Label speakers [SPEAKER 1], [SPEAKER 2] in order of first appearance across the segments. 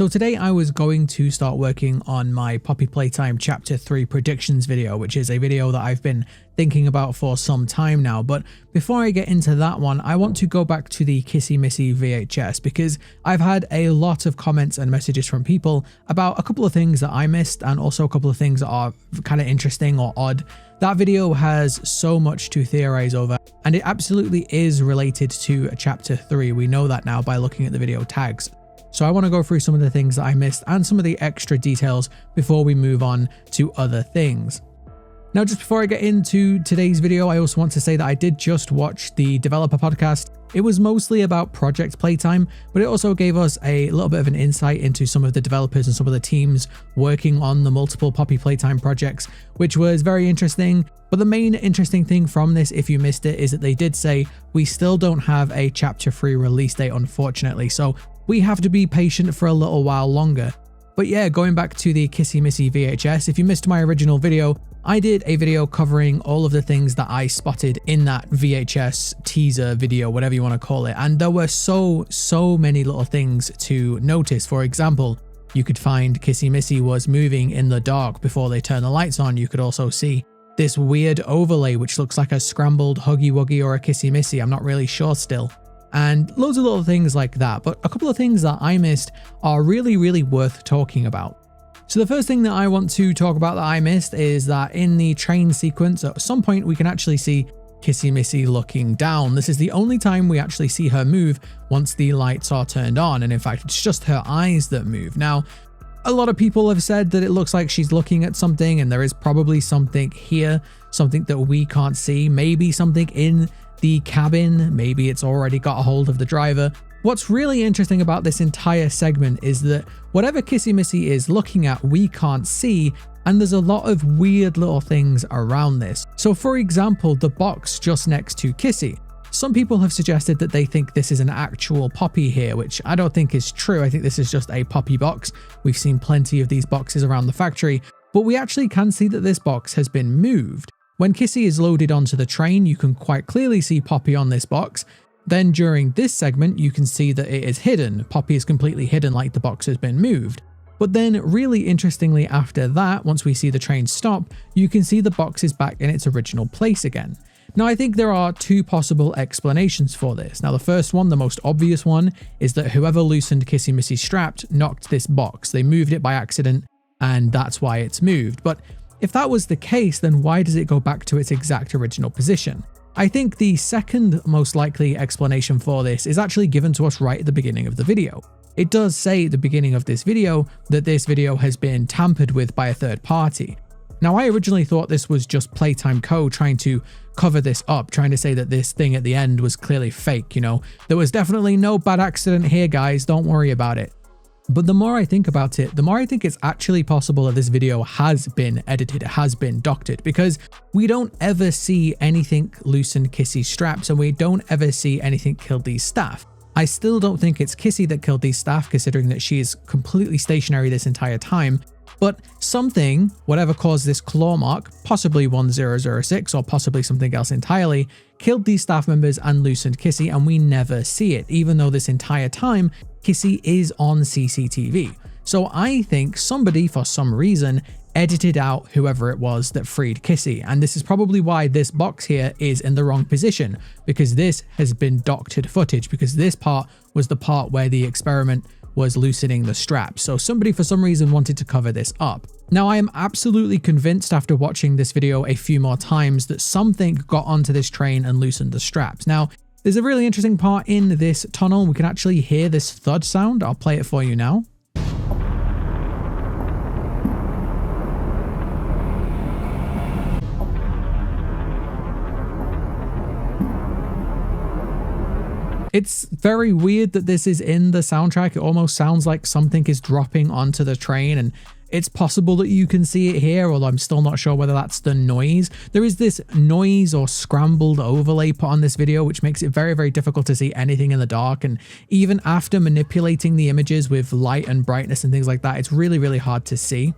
[SPEAKER 1] So today I was going to start working on my Poppy Playtime Chapter 3 predictions video, which is a video that I've been thinking about for some time now. But before I get into that one, I want to go back to the Kissy Missy VHS because I've had a lot of comments and messages from people about a couple of things that I missed and also a couple of things that are kind of interesting or odd. That video has so much to theorize over, and it absolutely is related to Chapter 3. We know that now by looking at the video tags. So I want to go through some of the things that I missed and some of the extra details before we move on to other things. Now, just before I get into today's video, I also want to say that I did just watch the developer podcast. It was mostly about Project Playtime, but it also gave us a little bit of an insight into some of the developers and some of the teams working on the multiple Poppy Playtime projects, which was very interesting. But the main interesting thing from this, if you missed it, is that they did say we still don't have a Chapter 3 release date, unfortunately. So we have to be patient for a little while longer. But yeah, going back to the Kissy Missy VHS, if you missed my original video, I did a video covering all of the things that I spotted in that VHS teaser video, whatever you want to call it. And there were so many little things to notice. For example, you could find Kissy Missy was moving in the dark before they turn the lights on. You could also see this weird overlay, which looks like a scrambled Huggy Wuggy or a Kissy Missy. I'm not really sure still. And loads of little things like that. But a couple of things that I missed are really worth talking about. So the first thing that I want to talk about that I missed is that in the train sequence, at some point we can actually see Kissy Missy looking down. This is the only time we actually see her move once the lights are turned on. And in fact, it's just her eyes that move. Now, a lot of people have said that it looks like she's looking at something, and there is probably something here, something that we can't see, maybe something in the cabin, maybe it's already got a hold of the driver. What's really interesting about this entire segment is that whatever Kissy Missy is looking at, we can't see, and there's a lot of weird little things around this. So for example, the box just next to Kissy. Some people have suggested that they think this is an actual Poppy here, which I don't think is true. I think this is just a Poppy box. We've seen plenty of these boxes around the factory, but we actually can see that this box has been moved. When Kissy is loaded onto the train, you can quite clearly see Poppy on this box. Then during this segment, you can see that it is hidden. Poppy is completely hidden, like the box has been moved. But then really interestingly after that, once we see the train stop, you can see the box is back in its original place again. Now, I think there are two possible explanations for this. Now, the first one, the most obvious one, is that whoever loosened Kissy Missy's straps knocked this box. They moved it by accident, and that's why it's moved. But if that was the case, then why does it go back to its exact original position? I think the second most likely explanation for this is actually given to us right at the beginning of the video. It does say at the beginning of this video that this video has been tampered with by a third party. Now, I originally thought this was just Playtime Co. trying to cover this up, trying to say that this thing at the end was clearly fake, you know. There was definitely no bad accident here, guys, don't worry about it. But the more I think about it, the more I think it's actually possible that this video has been edited, it has been doctored, because we don't ever see anything loosen Kissy's straps and we don't ever see anything kill these staff. I still don't think it's Kissy that killed these staff, considering that she is completely stationary this entire time. But something, whatever caused this claw mark, possibly 1006 or possibly something else entirely, killed these staff members and loosened Kissy, and we never see it, even though this entire time Kissy is on CCTV. So I think somebody, for some reason, edited out whoever it was that freed Kissy, and this is probably why this box here is in the wrong position, because this has been doctored footage, because this part was the part where the experiment was loosening the straps. So somebody for some reason wanted to cover this up. Now, I am absolutely convinced after watching this video a few more times that something got onto this train and loosened the straps. Now, there's a really interesting part in this tunnel. We can actually hear this thud sound. I'll play it for you now. It's very weird that this is in the soundtrack. It almost sounds like something is dropping onto the train, and it's possible that you can see it here, although I'm still not sure whether that's the noise. There is this noise or scrambled overlay put on this video, which makes it very difficult to see anything in the dark. And even after manipulating the images with light and brightness and things like that, it's really hard to see.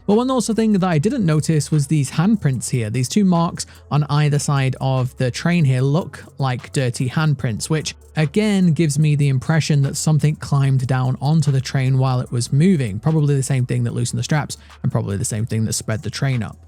[SPEAKER 1] But one also thing that I didn't notice was these handprints here. These two marks on either side of the train here look like dirty handprints, which again gives me the impression that something climbed down onto the train while it was moving. Probably the same thing that loosened the straps and probably the same thing that sped the train up.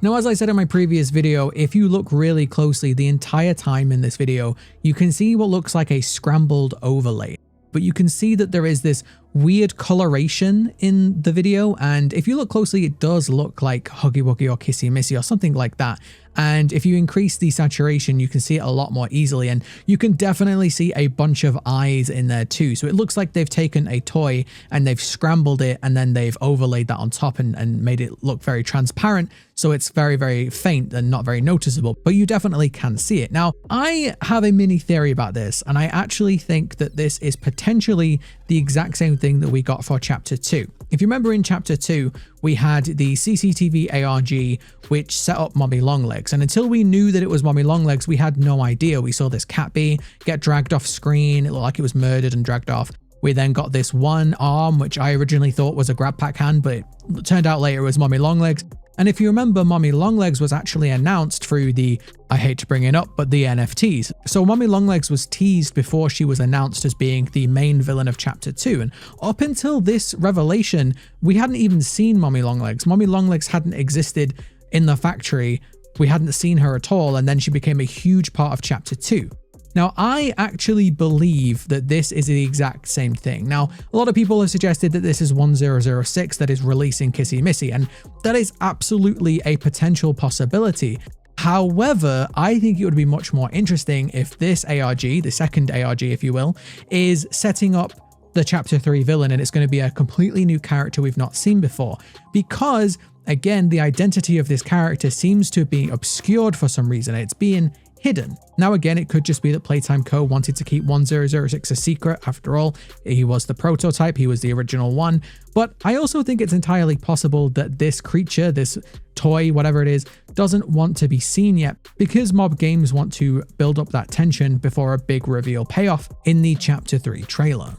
[SPEAKER 1] Now, as I said in my previous video, if you look really closely the entire time in this video, you can see what looks like a scrambled overlay. But you can see that there is this weird coloration in the video, and if you look closely it does look like Huggy Wuggy or Kissy Missy or something like that. And if you increase the saturation you can see it a lot more easily, and you can definitely see a bunch of eyes in there too. So it looks like they've taken a toy and they've scrambled it and then they've overlaid that on top and made it look very transparent, so it's very, very faint and not very noticeable, but you definitely can see it. Now, I have a mini theory about this, and I actually think that this is potentially the exact same thing that we got for Chapter 2. If you remember in Chapter 2, we had the CCTV ARG, which set up Mommy Longlegs, and until we knew that it was Mommy Longlegs, we had no idea. We saw this cat bee get dragged off screen, it looked like it was murdered and dragged off. We then got this one arm, which I originally thought was a grab pack hand, but it turned out later it was Mommy Longlegs. And if you remember, Mommy Longlegs was actually announced through the, I hate to bring it up, but the NFTs. So Mommy Longlegs was teased before she was announced as being the main villain of Chapter 2. And up until this revelation, we hadn't even seen Mommy Longlegs. Mommy Longlegs hadn't existed in the factory. We hadn't seen her at all. And then she became a huge part of Chapter 2. Now, I actually believe that this is the exact same thing. Now, a lot of people have suggested that this is 1006 that is releasing Kissy Missy, and that is absolutely a potential possibility. However, I think it would be much more interesting if this ARG, the second ARG if you will, is setting up the Chapter 3 villain, and it's going to be a completely new character we've not seen before. Because, again, the identity of this character seems to be obscured for some reason. It's being hidden. Now again, it could just be that Playtime Co wanted to keep 1006 a secret. After all, he was the prototype, he was the original one. But I also think it's entirely possible that this creature, this toy, whatever it is, doesn't want to be seen yet, because Mob Games want to build up that tension before a big reveal payoff in the Chapter 3 trailer.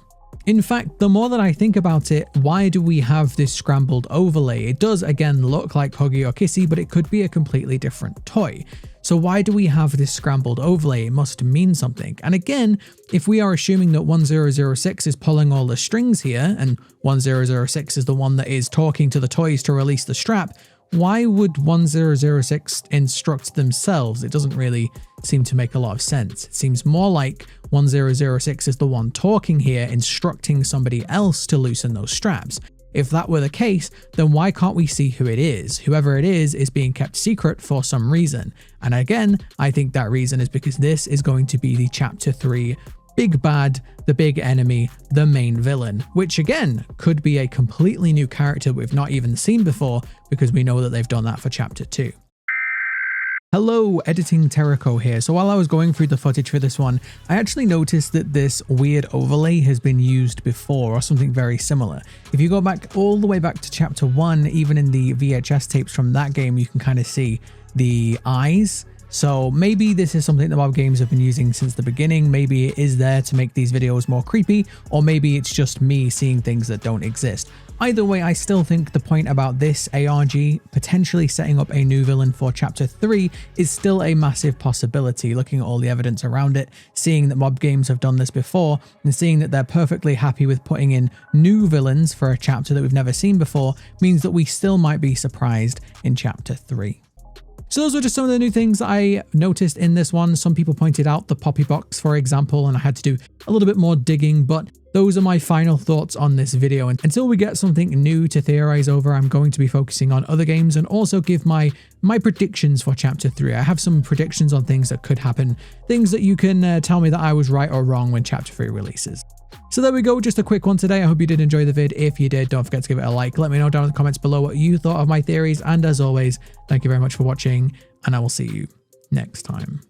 [SPEAKER 1] In fact, the more that I think about it, why do we have this scrambled overlay? It does again look like Huggy or Kissy, but it could be a completely different toy. So why do we have this scrambled overlay? It must mean something. And again, if we are assuming that 1006 is pulling all the strings here, and 1006 is the one that is talking to the toys to release the strap, why would 1006 instruct themselves? It doesn't really seem to make a lot of sense. It seems more like 1006 is the one talking here, instructing somebody else to loosen those straps. If that were the case, then why can't we see who it is? Whoever it is being kept secret for some reason. And again, I think that reason is because this is going to be the Chapter 3 big bad, the big enemy, the main villain, which again could be a completely new character we've not even seen before, because we know that they've done that for Chapter 2. Hello, editing Tericho here. So while I was going through the footage for this one, I actually noticed that this weird overlay has been used before, or something very similar. If you go back all the way back to Chapter 1, even in the VHS tapes from that game, you can kind of see the eyes. So maybe this is something that Mob Games have been using since the beginning. Maybe it is there to make these videos more creepy, or maybe it's just me seeing things that don't exist. Either way, I still think the point about this ARG potentially setting up a new villain for Chapter 3 is still a massive possibility. Looking at all the evidence around it, seeing that Mob Games have done this before, and seeing that they're perfectly happy with putting in new villains for a chapter that we've never seen before, means that we still might be surprised in Chapter 3. So those were just some of the new things I noticed in this one. Some people pointed out the Poppy box, for example, and I had to do a little bit more digging, but those are my final thoughts on this video. And until we get something new to theorize over, I'm going to be focusing on other games and also give my predictions for Chapter 3. I have some predictions on things that could happen, things that you can tell me that I was right or wrong when Chapter 3 releases. So there we go, just a quick one today. I hope you did enjoy the vid. If you did, don't forget to give it a like. Let me know down in the comments below what you thought of my theories. And as always, thank you very much for watching, and I will see you next time.